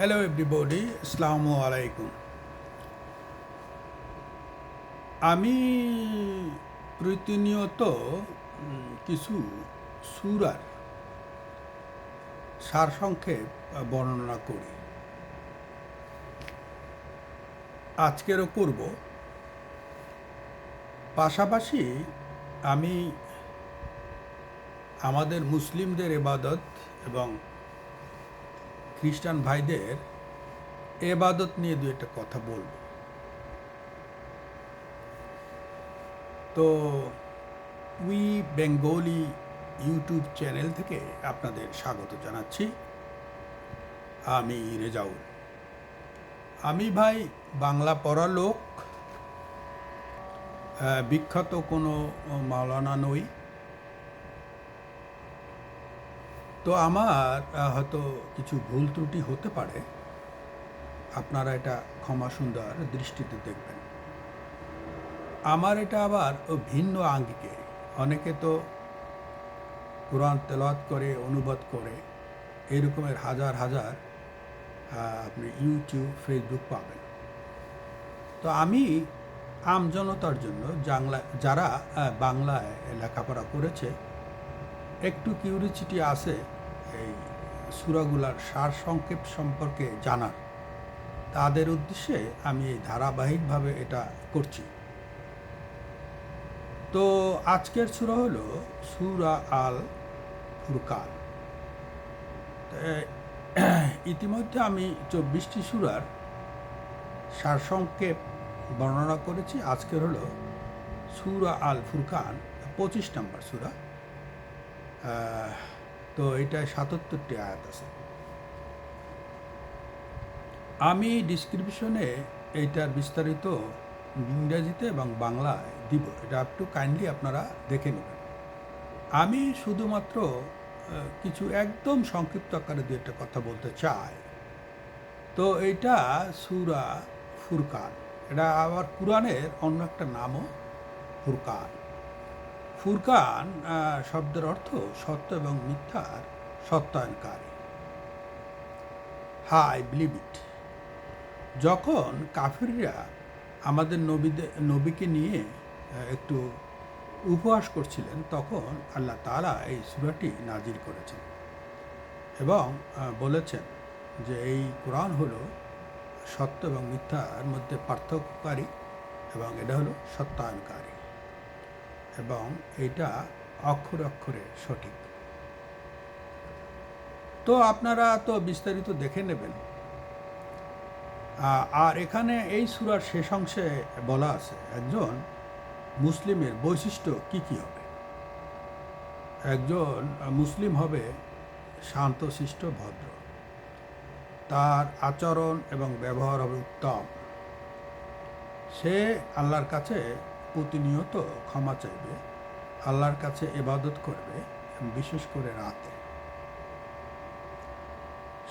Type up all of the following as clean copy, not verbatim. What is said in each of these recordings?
Hello everybody, আসসালামু আলাইকুম। আমি প্রতিনিয়ত কিছু সূরার সারসংক্ষেপ বর্ণনা করি। আজকেরও করব। পাশাপাশি আমি আমাদের মুসলিমদের ইবাদত এবং খ্রিস্টান ভাইদের এবাদত নিয়ে দু একটা কথা বলব। তো উই বেঙ্গলি ইউটিউব চ্যানেল থেকে আপনাদের স্বাগত জানাচ্ছি। আমি রেজাউল। আমি ভাই বাংলা পড়া লোক, বিখ্যাত কোনো মাওলানা নই। তো আমার হয়তো কিছু ভুল ত্রুটি হতে পারে, আপনারা এটা ক্ষমা সুন্দর দৃষ্টিতে দেখবেন। আমার এটা আবার ভিন্ন আঙ্গিকে। অনেকে তো কোরআন তেলাওয়াত করে, অনুবাদ করে, এরকমের হাজার হাজার আপনি ইউটিউব, ফেসবুক পাবেন। তো আমি আমজনতার জন্য যারা বাংলায় লেখাপড়া করেছে, একটু কিউরিসিটি আছে এই সূরাগুলার সারসংক্ষেপ সম্পর্কে জানার, তাদের উদ্দেশ্যে আমি এই ধারাবাহিকভাবে এটা করছি। তো আজকের সূরা হলো সূরা আল ফুরকান। ইতিমধ্যে আমি 24টি সূরার সারসংক্ষেপ বর্ণনা করেছি। আজকের হলো সূরা আল ফুরকান, 25 নম্বর সূরা। তো এটায় 77টি আয়াত আছে। আমি ডিসক্রিপশনে এইটার বিস্তারিত ইংরেজিতে এবং বাংলায় দিব, এটা একটু কাইন্ডলি আপনারা দেখে নেবেন। আমি শুধুমাত্র কিছু একদম সংক্ষিপ্ত আকারে দু একটা কথা বলতে চাই। তো এইটা সূরা ফুরকান, এটা আবার কুরআনের অন্য একটা নামও ফুরকান। ফুরকান শব্দের অর্থ সত্য এবং মিথ্যার সত্যায়নকারী। High believe it. যখন কাফিররা আমাদের নবীকে নিয়ে একটু উপহাস করছিলেন, তখন আল্লাহ তাআলা এই সূরাটি নাজিল করেছেন এবং বলেছেন যে এই কোরআন হলো সত্য এবং মিথ্যার মধ্যে পার্থক্যকারী এবং এটা হলো সত্যায়নকারী এবং এটা অক্ষরে অক্ষরে সঠিক। তো আপনারা তো বিস্তারিত দেখে নেবেন। আর এখানে এই সূরার শেষ অংশে বলা আছে একজন মুসলিমের বৈশিষ্ট্য কি কি হবে। একজন মুসলিম হবে শান্তশিষ্ট, ভদ্র, তার আচরণ এবং ব্যবহার হবে উত্তম, সে আল্লাহর কাছে প্রতিনিয়ত ক্ষমা চাইবে, আল্লাহর কাছে ইবাদত করবে, বিশেষ করে রাতে।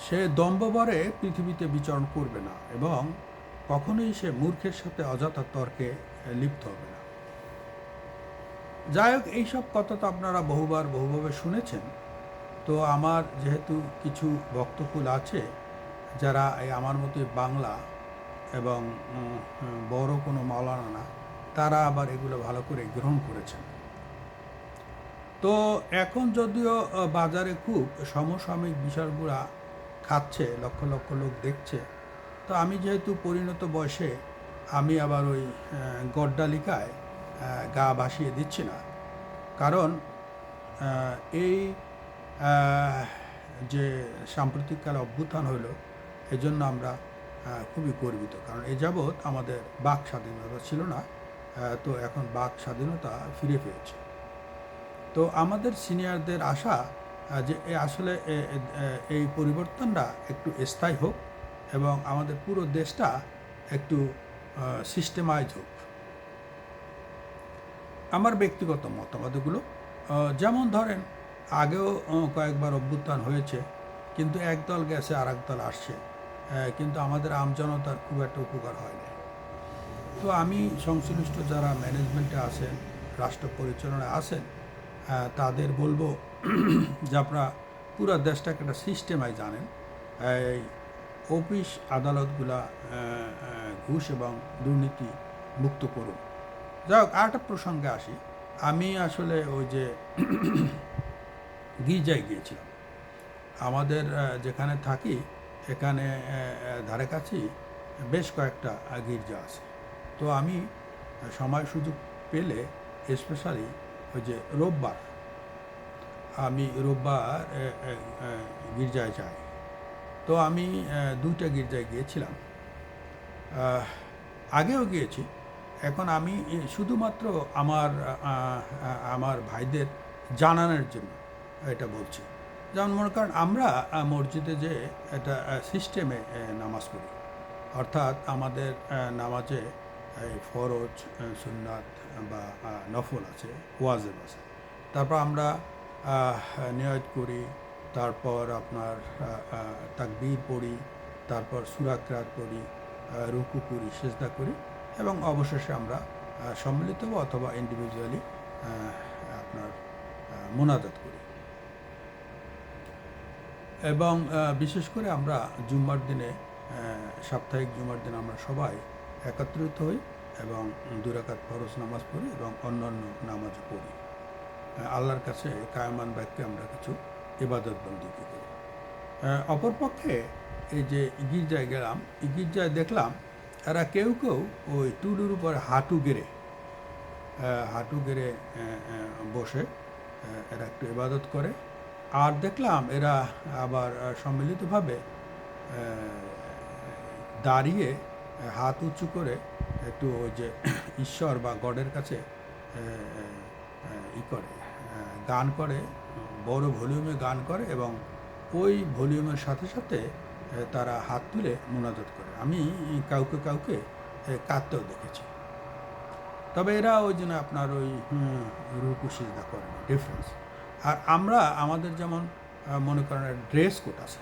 সে দম্ভভরে পৃথিবীতে বিচরণ করবে না এবং কখনোই সে মূর্খের সাথে অযথা তর্কে লিপ্ত হবে না। যাই হোক, এইসব কথা তো আপনারা বহুভাবে শুনেছেন। তো আমার যেহেতু কিছু ভক্তকুল আছে যারা এই আমার মতোই বাংলা এবং বড় কোনো মাওলানা না, তারা আবার এগুলো ভালো করে গ্রহণ করেছেন। তো এখন যদিও বাজারে খুব সমসাময়িক বিষয়গুলো খাচ্ছে, লক্ষ লক্ষ লোক দেখছে, তো আমি যেহেতু পরিণত বয়সে, আমি আবার ওই গড্ডালিকায় গা ভাসিয়ে দিচ্ছি না। কারণ এই যে সাম্প্রতিককালে অভ্যুত্থান হইল, এজন্য আমরা খুবই গর্বিত। কারণ এ যাবৎ আমাদের বাক স্বাধীনতা ছিল না, তো এখন বাক স্বাধীনতা ফিরে পেয়েছে। তো আমাদের সিনিয়রদের আশা যে আসলে এই পরিবর্তনটা একটু স্থায়ী হোক এবং আমাদের পুরো দেশটা একটু সিস্টেমাইজ হোক। আমার ব্যক্তিগত মতামতগুলো, যেমন ধরেন আগেও কয়েকবার অভ্যুত্থান হয়েছে, কিন্তু একদল গেছে আর একদল আসছে, কিন্তু আমাদের আমজনতার খুব একটা উপকার হয়নি। তো আমি সংশ্লিষ্ট যারা ম্যানেজমেন্টে আছেন, রাষ্ট্র পরিচালনায় আছেন, তাদের বলবো যে আপনারা পুরো দেশটাকে একটা সিস্টেমায় জানেন, এই অফিস আদালতগুলা ঘুষ এবং দুর্নীতি মুক্ত করুন। যাই হোক, আরেকটা প্রসঙ্গে আসি। আমি আসলে ওই যে গির্জায় গিয়েছিলাম। আমাদের যেখানে থাকি এখানে ধারে কাছেই বেশ কয়েকটা গির্জা আছে। তো আমি সময় সুযোগ পেলে স্পেশালি ওই যে রোববার, আমি রোববার গির্জায় যাই। তো আমি দুইটা গির্জায় গিয়েছিলাম, আগেও গিয়েছি। এখন আমি শুধুমাত্র আমার ভাইদের জানানোর জন্য এটা বলছি। যেমন মনে করেন আমরা মসজিদে যে একটা সিস্টেমে নামাজ পড়ি, অর্থাৎ আমাদের নামাজে ফরজ, সুন্নাত বা নফল আছে, ওয়াজিব আছে। তারপর আমরা নিয়ত করি, তারপর আপনার তাকবীর পড়ি, তারপর সূরা কিরাত পড়ি, রুকু করি, সিজদা করি এবং অবশেষে আমরা সম্মিলিত অথবা ইন্ডিভিজুয়ালি আপনার মোনাজাত করি। এবং বিশেষ করে আমরা জুম্মার দিনে, সাপ্তাহিক জুম্মার দিনে আমরা সবাই একত্রিত হই এবং 2 রাকাত ফরজ নামাজ পড়ি এবং অন্যান্য নামাজও পড়ি। আল্লাহর কাছে কায়মান বাক্যে আমরা কিছু ইবাদত বন্দেগী করি। অপরপক্ষে এই যে গির্জায় গেলাম, এই গির্জায় দেখলাম এরা কেউ কেউ ওই টুলুর উপরে হাঁটু গেড়ে বসে এরা একটু ইবাদত করে। আর দেখলাম এরা আবার সম্মিলিতভাবে দাঁড়িয়ে হাত উঁচু করে একটু ওই যে ঈশ্বর বা গডের কাছে গান করে, বড় ভলিউমে গান করে এবং ওই ভলিউমের সাথে সাথে তারা হাত তুলে মোনাজাত করে। আমি কাউকে কাঁদতেও দেখেছি। তবে এরা ওই জন্য আপনার ওই রুকু সিজদা করে না, ডিফারেন্স। আর আমরা আমাদের যেমন মনে করেন ড্রেস কোড আছে,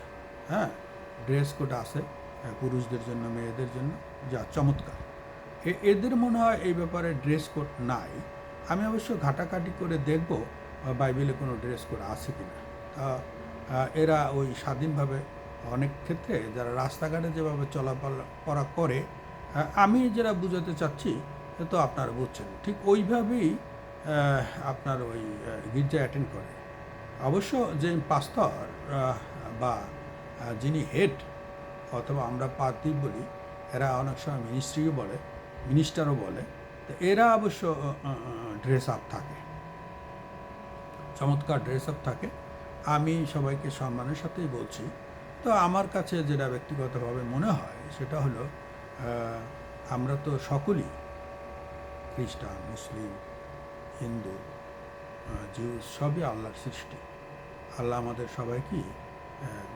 হ্যাঁ, ড্রেস কোড আছে পুরুষদের জন্য, মেয়েদের জন্য, যা চমৎকার। এদের মনে হয় এই ব্যাপারে ড্রেস কোড নাই। আমি অবশ্য ঘাটাঘাটি করে দেখব বাইবেলে কোনো ড্রেস কোড আছে কি না। এরা ওই স্বাধীনভাবে অনেক ক্ষেত্রে যারা রাস্তাঘাটে যেভাবে চলাফেরা করে, আমি যেটা বুঝাতে চাচ্ছি তো আপনারা বুঝছেন, ঠিক ওইভাবেই আপনার ওই গির্জা অ্যাটেন্ড করে। অবশ্য যে পাস্তর বা যিনি হেড অথবা আমরা পাদ্রী বলি, এরা অনেক সময় মিনিস্টারও বলে। তো এরা অবশ্য ড্রেস আপ থাকে, চমৎকার ড্রেস আপ থাকে। আমি সবাইকে সম্মানের সাথেই বলছি। তো আমার কাছে যেটা ব্যক্তিগতভাবে মনে হয় সেটা হলো, আমরা তো সকলেই খ্রিস্টান, মুসলিম, হিন্দু, জিউ, সবই আল্লাহর সৃষ্টি। আল্লাহ আমাদের সবাইকেই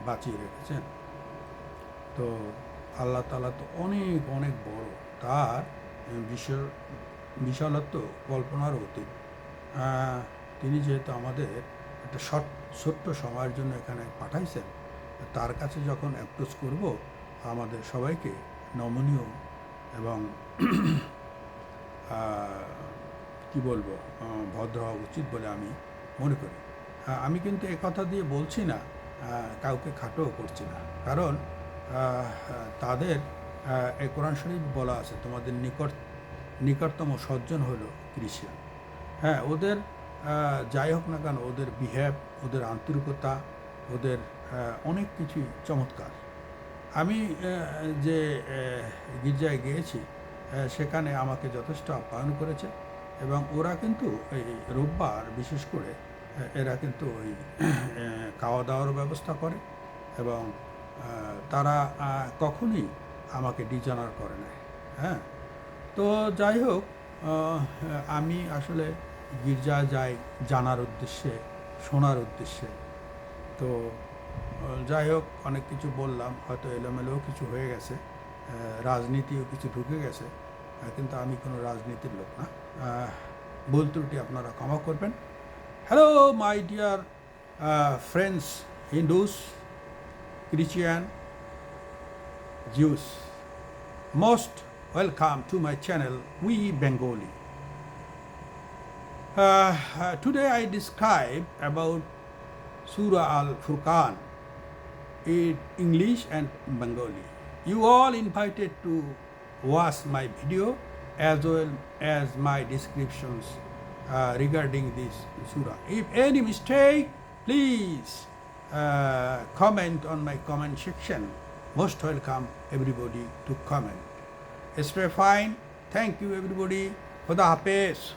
বাঁচিয়ে রেখেছেন। তো আল্লাহ তাআলা তো অনেক অনেক বড়, তার বিশালত্ব কল্পনার অতীত। তিনি যেহেতু আমাদের একটা ছোট্ট সময়ের জন্য এখানে পাঠাইছেন, তার কাছে যখন অ্যাপ্রোচ করব, আমাদের সবাইকে নমনীয় এবং কি বলবো, ভদ্র হওয়া উচিত বলে আমি মনে করি। আমি কিন্তু একথা দিয়ে বলছি না, কাউকে খাটোও করছি না, কারণ তাদের এই কোরআন শরীফ বলা আছে, তোমাদের নিকটতম সজ্জন হলো খ্রিস্টান। হ্যাঁ, ওদের যাই হোক না কেন, ওদের বিহেভ, ওদের আন্তরিকতা, ওদের অনেক কিছুই চমৎকার। আমি যে গির্জায় গিয়েছি সেখানে আমাকে যথেষ্ট আপ্যায়ন করেছে এবং ওরা কিন্তু এই রোববার বিশেষ করে এরা কিন্তু ওই খাওয়া দাওয়ার ব্যবস্থা করে এবং তারা কখনই আমাকে ডিজানার করে না। হ্যাঁ, তো যাই হোক, আমি আসলে গির্জা যাই জানার উদ্দেশ্যে, শোনার উদ্দেশ্যে। তো যাই হোক, অনেক কিছু বললাম, হয়তো এলোমেলোও কিছু হয়ে গেছে, রাজনীতিও কিছু ঢুকে গেছে, কিন্তু আমি কোনো রাজনীতির লোক না। ভুল ত্রুটি আপনারা ক্ষমা করবেন। Hello my dear friends, Hindus, Christian, Jews, most welcome to my channel, We Bengali. Today I describe about Surah Al-Furqan. in English and Bengali. You all invited to watch my video as well as my descriptions regarding this surah. If any mistake, please comment on my comment section. Most welcome everybody to comment. Stay fine. Thank you everybody. Khuda Hafiz.